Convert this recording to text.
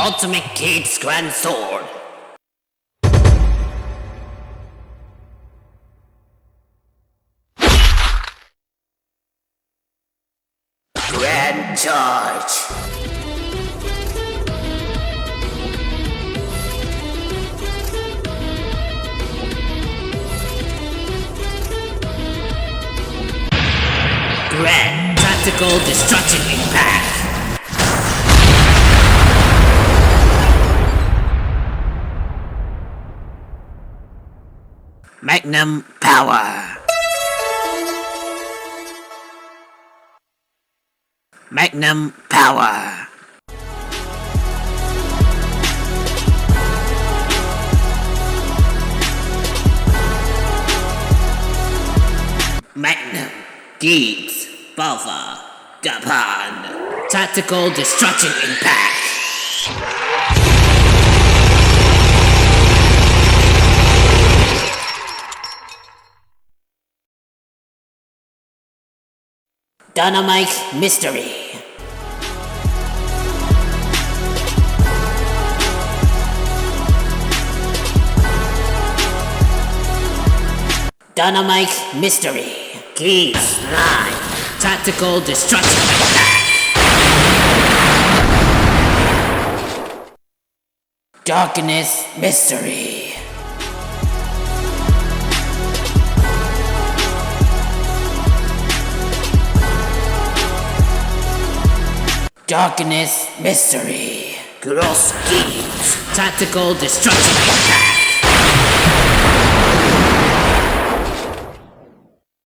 Ultimate Geats Grand Sword. Grand Charge. Grand Tactical Destruction Impact. Magnum Power. Magnum Power. Magnum Geats Buffer Japan. Tactical Destruction Impact. Dynamite Mystery. Dynamite Mystery. Geats 9. Tactical Destruction Attack. Darkness Mystery. Darkness Mystery. Cross Geats. Tactical Destruction Attack.